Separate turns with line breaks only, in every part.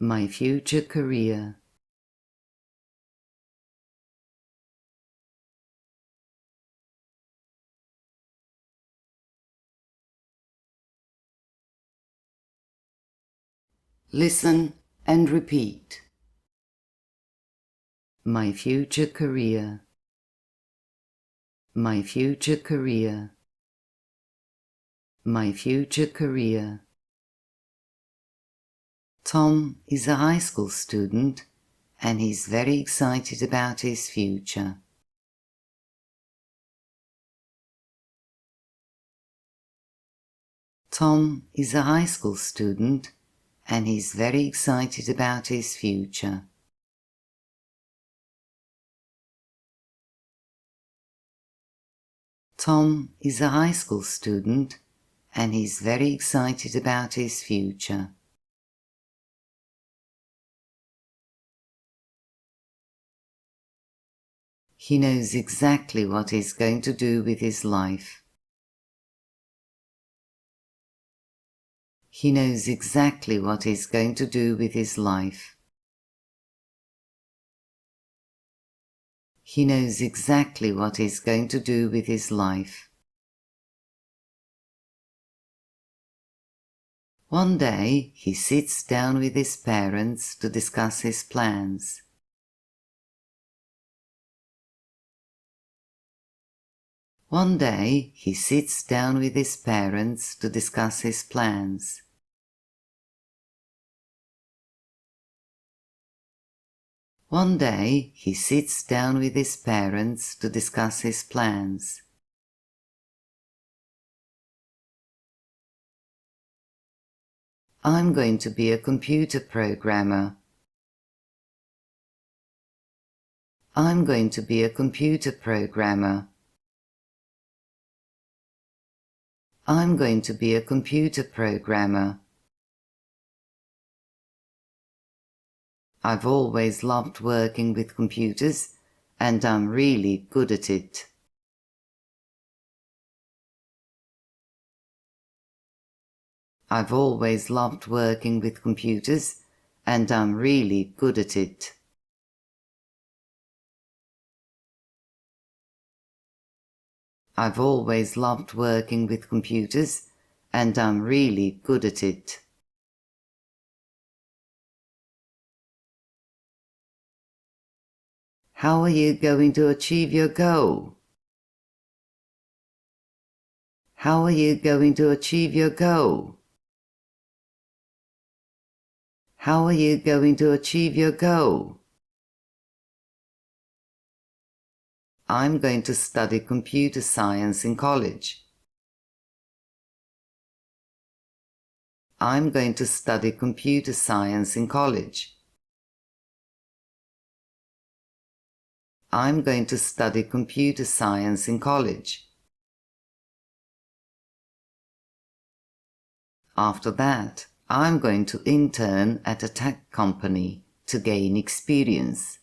My future career. Listen and repeat. My future career. My future career. My future career. Tom is a high school student and he's very excited about his future. Tom is a high school student and he's very excited about his future. Tom is a high school student and he's very excited about his future. He knows exactly what he's going to do with his life. He knows exactly what he's going to do with his life. He knows exactly what he's going to do with his life. One day he sits down with his parents to discuss his plans. One day he sits down with his parents to discuss his plans. One day he sits down with his parents to discuss his plans. I'm going to be a computer programmer. I'm going to be a computer programmer. I'm going to be a computer programmer. I've always loved working with computers and I'm really good at it. I've always loved working with computers and I'm really good at it. I've always loved working with computers and I'm really good at it. How are you going to achieve your goal? How are you going to achieve your goal? How are you going to achieve your goal? I'm going to study computer science in college. I'm going to study computer science in college. I'm going to study computer science in college. After that, I'm going to intern at a tech company to gain experience.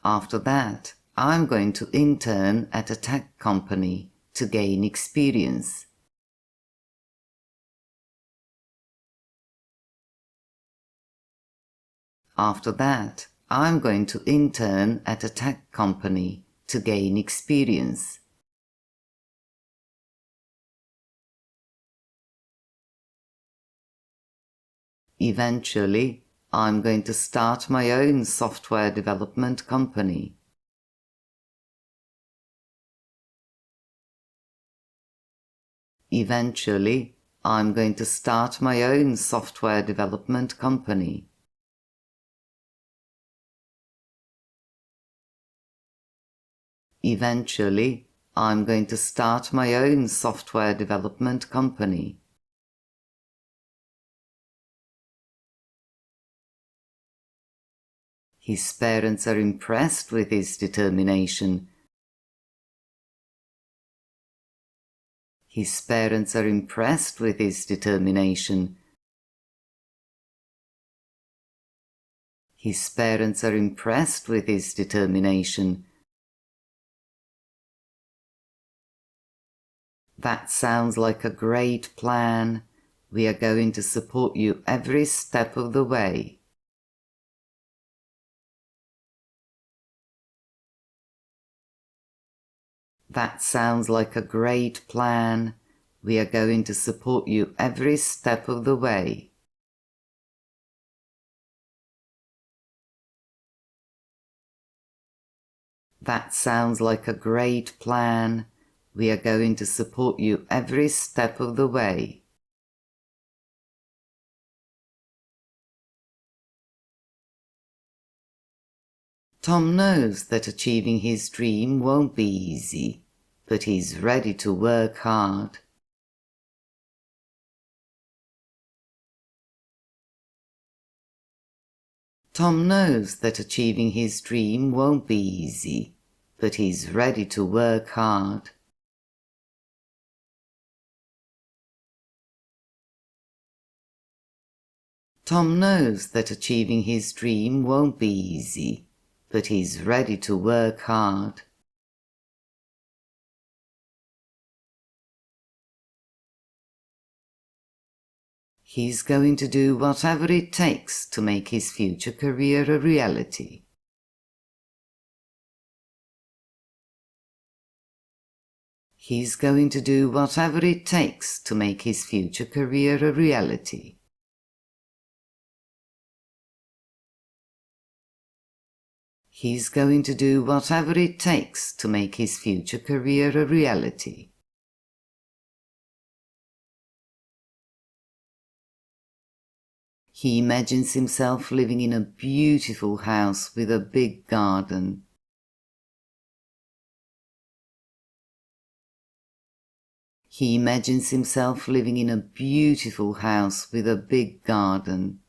After that, I'm going to intern at a tech company to gain experience. After that, I'm going to intern at a tech company to gain experience. Eventually, I'm going to start my own software development company. Eventually, I'm going to start my own software development company. Eventually, I'm going to start my own software development company. His parents are impressed with his determination. His parents are impressed with his determination. His parents are impressed with his determination. That sounds like a great plan. We are going to support you every step of the way. That sounds like a great plan. We are going to support you every step of the way. That sounds like a great plan. We are going to support you every step of the way. Tom knows that achieving his dream won't be easy, but he's ready to work hard. Tom knows that achieving his dream won't be easy, but he's ready to work hard. Tom knows that achieving his dream won't be easy, but he's ready to work hard. He's going to do whatever it takes to make his future career a reality. He's going to do whatever it takes to make his future career a reality. He's going to do whatever it takes to make his future career a reality. He imagines himself living in a beautiful house with a big garden. He imagines himself living in a beautiful house with a big garden.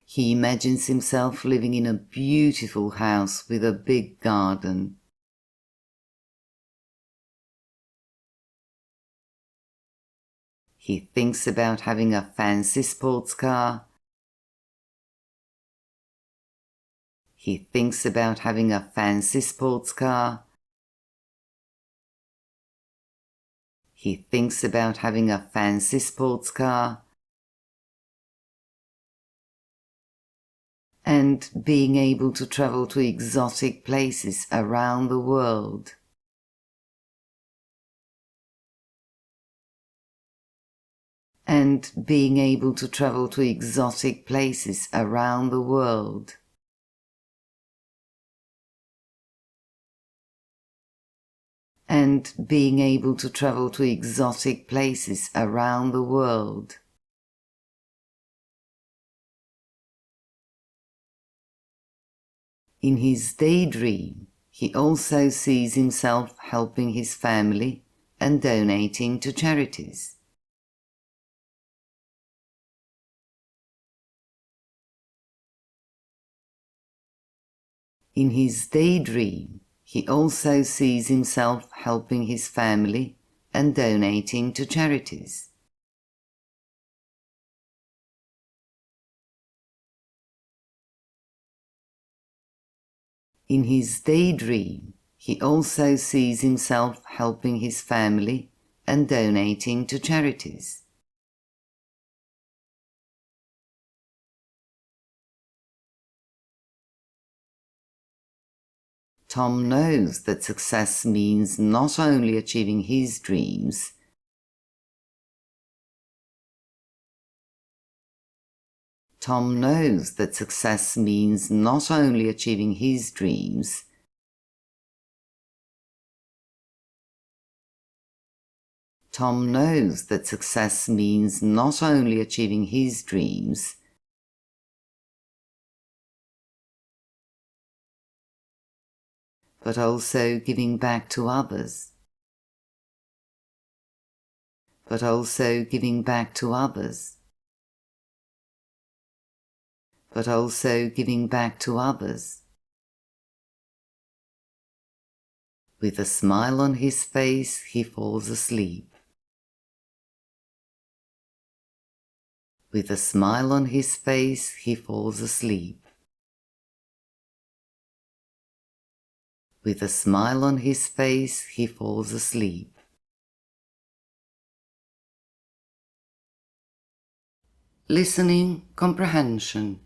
He imagines himself living in a beautiful house with a big garden. He thinks about having a fancy sports car. He thinks about having a fancy sports car. He thinks about having a fancy sports car. And being able to travel to exotic places around the world. And being able to travel to exotic places around the world. And being able to travel to exotic places around the world. In his daydream, he also sees himself helping his family and donating to charities. In his daydream, he also sees himself helping his family and donating to charities. In his daydream, he also sees himself helping his family and donating to charities. Tom knows that success means not only achieving his dreams, Tom knows that success means not only achieving his dreams, Tom knows that success means not only achieving his dreams, but also giving back to others. But also giving back to others. But also giving back to others. With a smile on his face, he falls asleep. With a smile on his face, he falls asleep. With a smile on his face, he falls asleep. Listening comprehension.